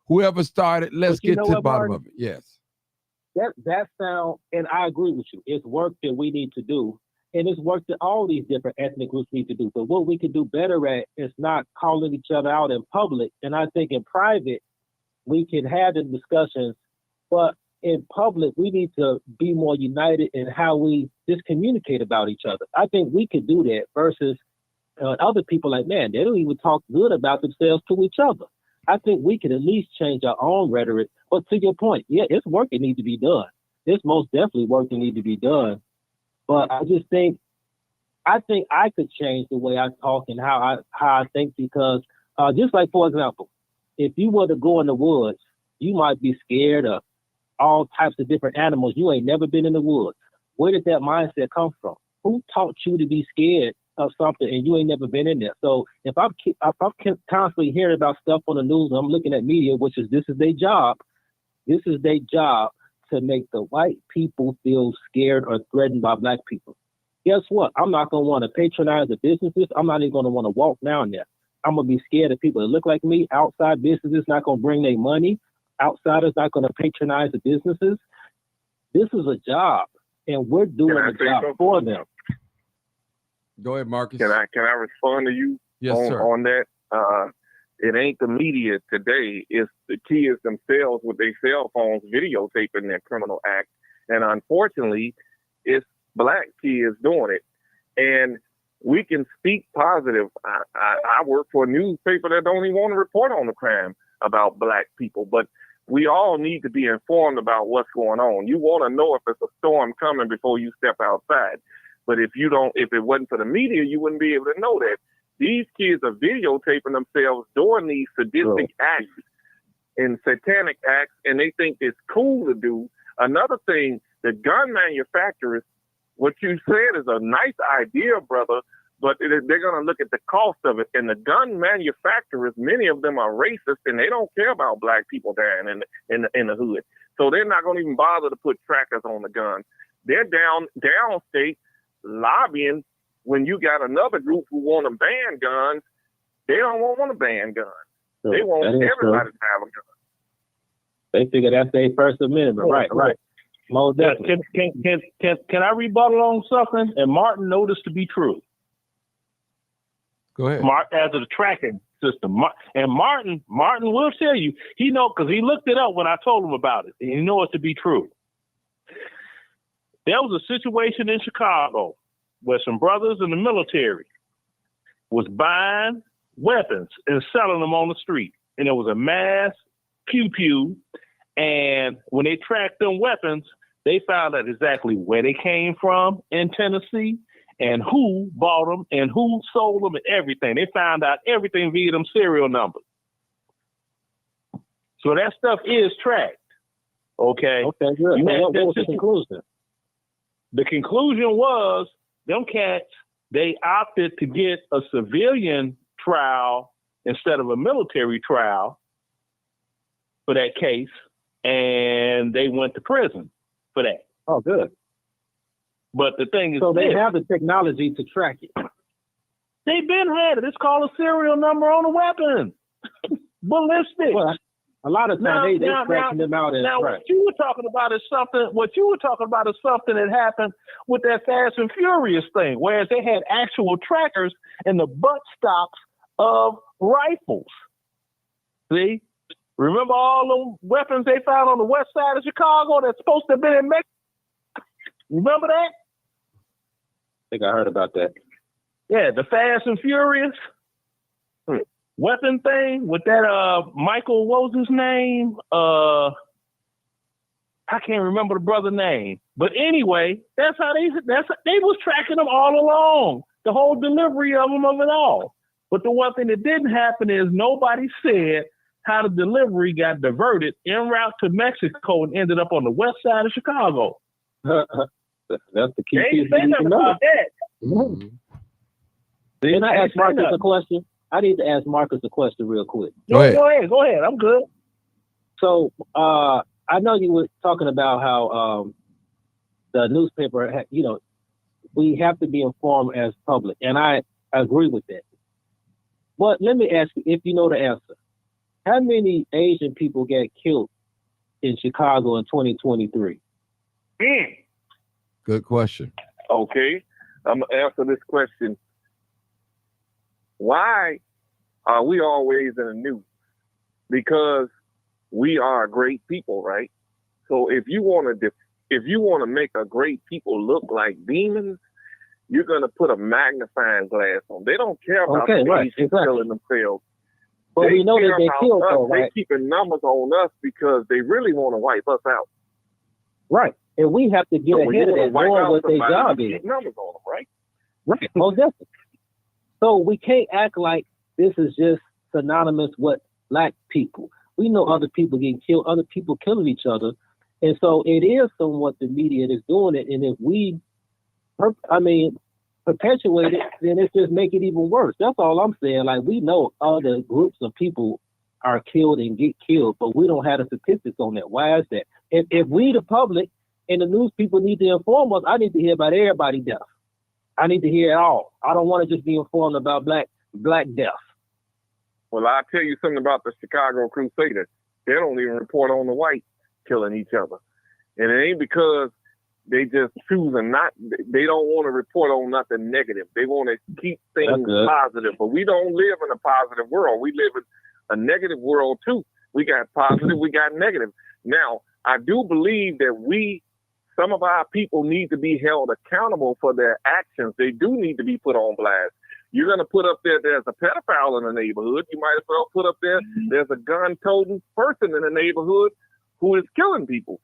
Whoever started, let's get to the bottom of it. Yes. That sound, and I agree with you. It's work that we need to do. And it's work that all these different ethnic groups need to do. But what we can do better at is not calling each other out in public. And I think in private, we can have the discussions, but in public, we need to be more united in how we just communicate about each other. I think we could do that versus other people like, man, they don't even talk good about themselves to each other. I think we can at least change our own rhetoric. But to your point, yeah, it's work that needs to be done. There's most definitely work that needs to be done. But I just think I could change the way I talk and how I think, because just like, for example, if you were to go in the woods, you might be scared of all types of different animals. You ain't never been in the woods. Where did that mindset come from? Who taught you to be scared of something and you ain't never been in there? So if I'm constantly hearing about stuff on the news, and I'm looking at media, which is this is their job to make the white people feel scared or threatened by black people. Guess what? I'm not going to want to patronize the businesses. I'm not even going to want to walk down there. I'm going to be scared of people that look like me. Outside businesses not going to bring their money. Outsiders not going to patronize the businesses. This is a job, and we're doing a job for them. Go ahead, Marcus. Can I respond to you on that? It ain't the media today. It's the kids themselves with their cell phones videotaping their criminal act. And unfortunately, it's black kids doing it. And we can speak positive. I work for a newspaper that don't even want to report on the crime about black people. But we all need to be informed about what's going on. You want to know if it's a storm coming before you step outside. But if it wasn't for the media, you wouldn't be able to know that. These kids are videotaping themselves doing these sadistic acts and satanic acts, and they think it's cool to do. Another thing, the gun manufacturers, what you said is a nice idea, brother, but they're going to look at the cost of it. And the gun manufacturers, many of them are racist, and they don't care about black people down in the hood. So they're not going to even bother to put trackers on the guns. They're downstate lobbying. When you got another group who want to ban guns, they don't want to ban guns. Sure. They want everybody to have a gun. They figure that's their First Amendment. Right. Most definitely. Can I rebuttal on something? And Martin know this to be true. Go ahead. As a tracking system. And Martin will tell you, he know because he looked it up when I told him about it. And he knows it to be true. There was a situation in Chicago where some brothers in the military was buying weapons and selling them on the street. And there was a mass pew-pew. And when they tracked them weapons, they found out exactly where they came from in Tennessee and who bought them and who sold them and everything. They found out everything via them serial numbers. So that stuff is tracked. Okay. Okay, good. What was the conclusion? the conclusion was them cats, they opted to get a civilian trial instead of a military trial for that case, and they went to prison for that. Oh, good. But the thing is, So they this, have the technology to track it. they've been had it. It's called a serial number on a weapon. Ballistic. Well, a lot of times they tracking them out as Now, track. what you were talking about is something that happened with that Fast and Furious thing, whereas they had actual trackers in the butt stops of rifles. See? Remember all the weapons they found on the west side of Chicago that's supposed to have been in Mexico? Remember that? I think I heard about that. Yeah, the Fast and Furious weapon thing with that Michael, what was his name? I can't remember the brother's name. But anyway, they was tracking them all along, the whole delivery of them of it all. But the one thing that didn't happen is nobody said how the delivery got diverted en route to Mexico and ended up on the west side of Chicago. That's the key They piece ain't say you need to nothing know. about that. Mhm. Can I They ask ain't say Marcus a nothing. question? I need to ask Marcus a question real quick. Go ahead. Go ahead. I'm good. So I know you were talking about how the newspaper, we have to be informed as public, and I agree with that. But let me ask you, if you know the answer, how many Asian people got killed in Chicago in 2023? Good question. Okay, I'm gonna answer this question. Why are we always in the news? Because we are great people, right? So if you want to make a great people look like demons, you're gonna put a magnifying glass on. They don't care about the Asians killing themselves. But we know that care they about killed us. though, right? They keeping numbers on us because they really want to wipe us out. Right. And we have to get So when ahead you of wanna that, wipe knowing out what their somebody, job you is. keep numbers on them, right? Right, most definitely. So we can't act like this is just synonymous with black people. We know other people getting killed, other people killing each other. And so it is somewhat the media that's doing it. And if we, perpetuate it, then it's just make it even worse. That's all I'm saying. Like, we know other groups of people are killed and get killed, but we don't have the statistics on that. Why is that? If we, the public, and the news people need to inform us, I need to hear about everybody's death. I need to hear it all. I don't want to just be informed about black death. Well, I'll tell you something about the Chicago Crusaders. They don't even report on the whites killing each other. And it ain't because they just choosing not, they don't want to report on nothing negative. They want to keep things positive. But we don't live in a positive world. We live in a negative world too. We got positive, we got negative. Now, I do believe that some of our people need to be held accountable for their actions. They do need to be put on blast. You're going to put up there's a pedophile in the neighborhood. You might as well put up there's a gun-toting person in the neighborhood who is killing people.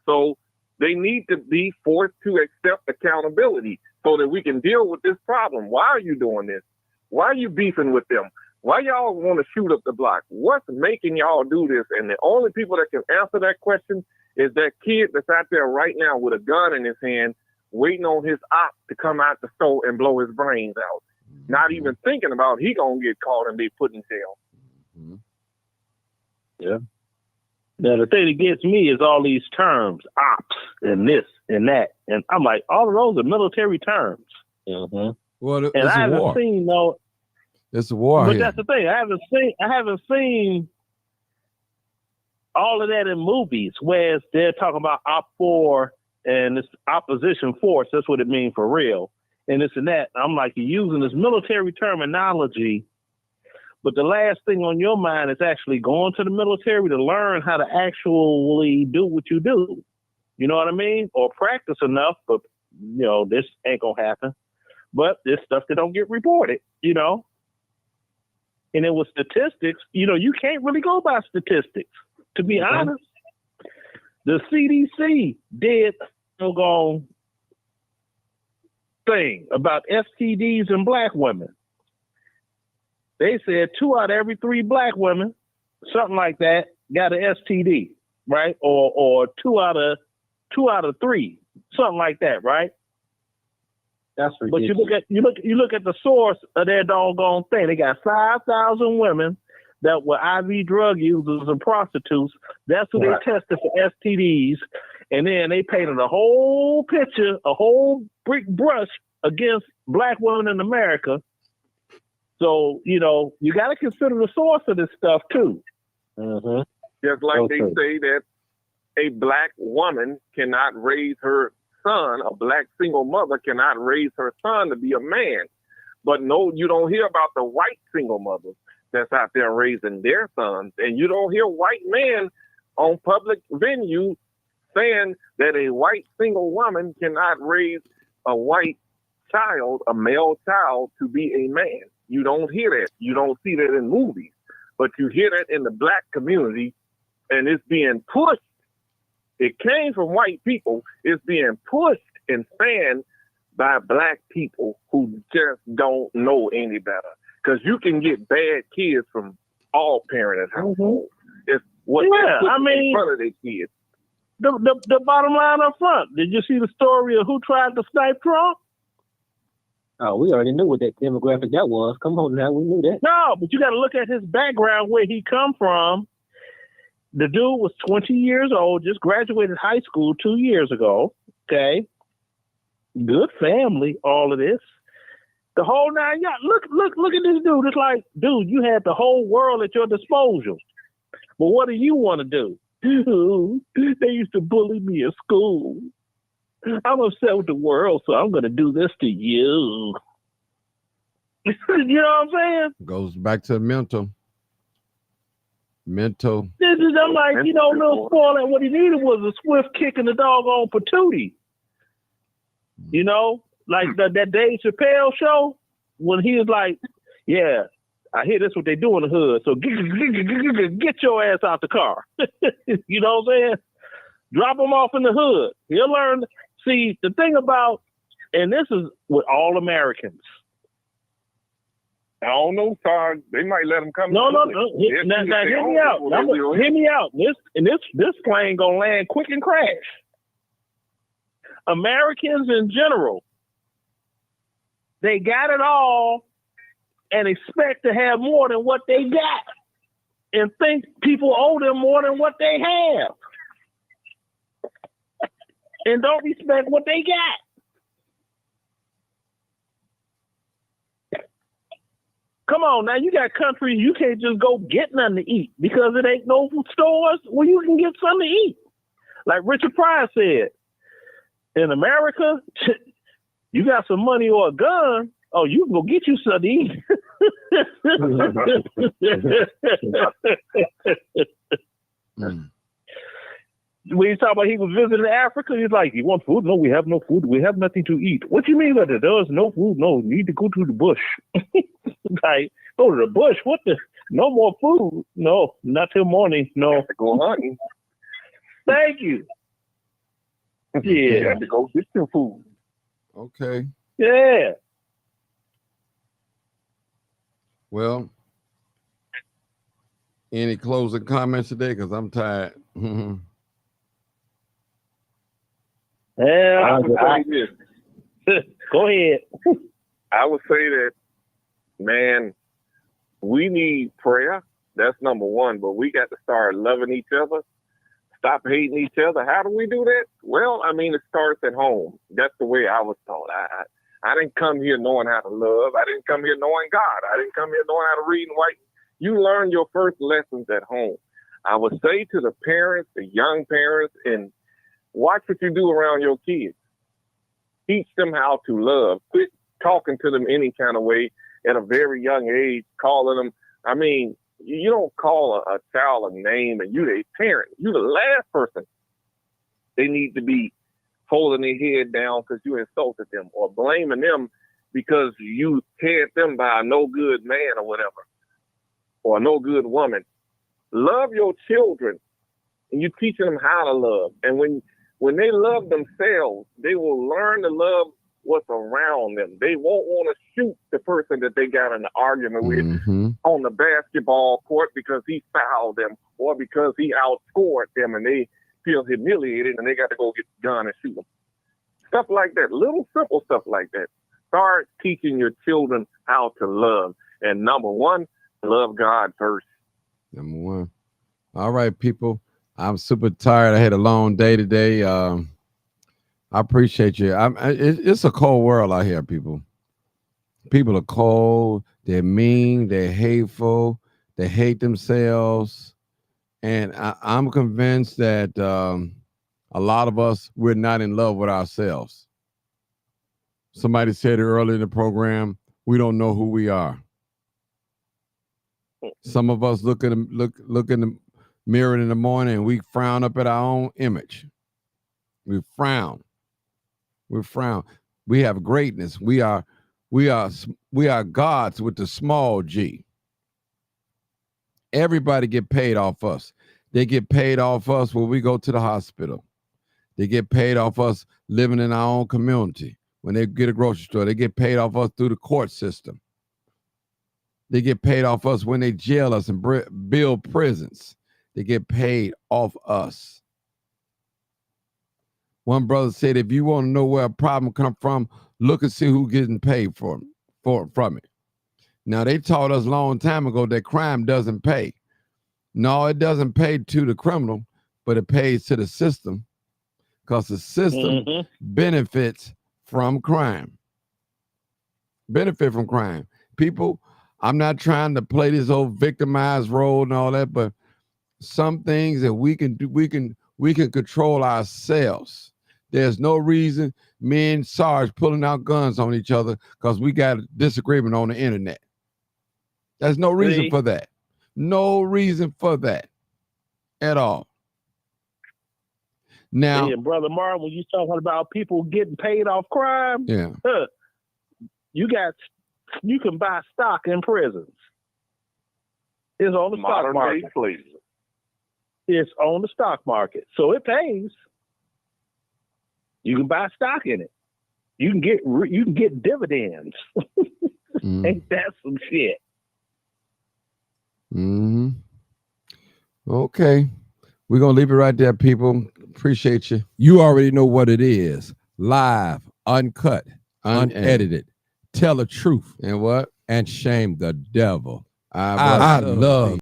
So they need to be forced to accept accountability so that we can deal with this problem. Why are you doing this? Why are you beefing with them? Why y'all want to shoot up the block? What's making y'all do this? And the only people that can answer that question is that kid that's out there right now with a gun in his hand, waiting on his op to come out the store and blow his brains out. Not even thinking about he gonna get caught and be put in jail. Mm-hmm. Yeah. Now, the thing that gets me is all these terms, ops and this and that. And I'm like, all of those are military terms. Mm-hmm. Well, And it's I a haven't war. seen no, It's a war but here. that's the thing. I haven't seen all of that in movies, whereas they're talking about Op 4 and this opposition force. That's what it means for real. And this and that. I'm like, you're using this military terminology, but the last thing on your mind is actually going to the military to learn how to actually do what you do. You know what I mean? Or practice enough, but, this ain't going to happen. But there's stuff that don't get reported, And then with statistics, you can't really go by statistics. To be honest, the CDC did a thing about STDs in black women. They said 2 out of every 3 black women, something like that, got an STD, right? Or 2 out of 3, something like that, right? That's But ridiculous. you look at the source of their doggone thing. They got 5,000 women that were IV drug users and prostitutes. That's who Right. they tested for STDs, and then they painted a whole picture, a whole brick brush against black women in America. So you got to consider the source of this stuff too. Mm-hmm. Just like Okay. they say that a black woman cannot raise her son, a black single mother cannot raise her son to be a man. But no, you don't hear about the white single mothers that's out there raising their sons. And you don't hear white men on public venues saying that a white single woman cannot raise a white child, a male child, to be a man. You don't hear that. You don't see that in movies. But you hear that in the black community, and it's being pushed. It came from white people. It's being pushed and fanned by black people who just don't know any better. Because you can get bad kids from all parents' households. It's what Yeah, they put I mean- in front of their kids. The bottom line up front. Did you see the story of who tried to snipe Trump? Oh, we already knew what that demographic that was. Come on now, we knew that. No, but you got to look at his background, where he come from. The dude was 20 years old, just graduated high school 2 years ago. Okay, good family, all of this, the whole nine yards. Look at this dude. It's like, dude, you had the whole world at your disposal, but what do you want to do? They used to bully me at school. I'm upset with the world, so I'm going to do this to you. You know what I'm saying? Goes back to mental. I'm like, little spoiler. What he needed was a swift kick in the doggone patootie. Like that Dave Chappelle show when he was like, yeah, I hear this what they do in the hood. So get your ass out the car. You know what I'm saying? Drop him off in the hood. He'll learn. See, the thing about, and this is with all Americans. I don't know, Sarge. They might let them come. No. Yes, Now, you hear say, me out. well, they will. Hear me out. This plane gonna land quick and crash. Americans in general, they got it all and expect to have more than what they got, and think people owe them more than what they have, and don't respect what they got. Come on, now you got countries you can't just go get nothing to eat because it ain't no stores where you can get something to eat. Like Richard Pryor said, in America, you got some money or a gun, oh, you can go get you something to eat. Mm. When he talked about he was visiting Africa, he's like, you want food? No, we have no food. We have nothing to eat. What do you mean by that? There's no food? No, you need to go to the bush. Like, go to the bush? What the? No more food? No, not till morning. No. Go hunting. Thank you. You Yeah. have to go get some food. Okay. Yeah. Well, any closing comments today? Because I'm tired. Yeah. I would say this. Go ahead. I would say that, man, we need prayer. That's number one. But we got to start loving each other. Stop hating each other. How do we do that? Well, I mean, it starts at home. That's the way I was taught. I didn't come here knowing how to love. I didn't come here knowing God. I didn't come here knowing how to read and write. You learn your first lessons at home. I would say to the parents, the young parents, and watch what you do around your kids. Teach them how to love. Quit talking to them any kind of way at a very young age, calling them. I mean, you don't call a child a name and you their parent. You the last person they need to be holding their head down because you insulted them or blaming them because you teared them by a no good man or whatever, or a no good woman. Love your children and you teaching them how to love. And when they love themselves, they will learn to love what's around them. They won't want to shoot the person that they got in the argument with on the basketball court because he fouled them or because he outscored them and they feel humiliated and they got to go get the gun and shoot them. Stuff like that. Little simple stuff like that. Start teaching your children how to love. And number one, love God first. Number one. All right, people. I'm super tired. I had a long day today. I appreciate you. It's a cold world out here, people. People are cold. They're mean. They're hateful. They hate themselves. And I'm convinced that a lot of us, we're not in love with ourselves. Somebody said it earlier in the program, we don't know who we are. Some of us look in the mirror in the morning and we frown up at our own image. We frown. We frown. We have greatness. We are gods with the small G. Everybody get paid off us. They get paid off us when we go to the hospital. They get paid off us living in our own community. When they get a grocery store, they get paid off us through the court system. They get paid off us when they jail us and build prisons. They get paid off us. One brother said, if you want to know where a problem come from, look and see who's getting paid from it. Now, they taught us a long time ago that crime doesn't pay. No, it doesn't pay to the criminal, but it pays to the system because the system benefits from crime. Benefit from crime. People, I'm not trying to play this old victimized role and all that, but some things that we can do, we can control ourselves. There's no reason me and Sarge pulling out guns on each other because we got a disagreement on the internet. There's no reason for that. No reason for that at all. Now, Brother Martin, when you talking about people getting paid off crime, you can buy stock in prisons. It's on the stock market. It's on the stock market, so it pays. You can buy stock in it. You can get dividends. Ain't that some shit? Okay. We're going to leave it right there, people. Appreciate you. You already know what it is. Live, uncut, unedited. Tell the truth. And what? And shame the devil. I love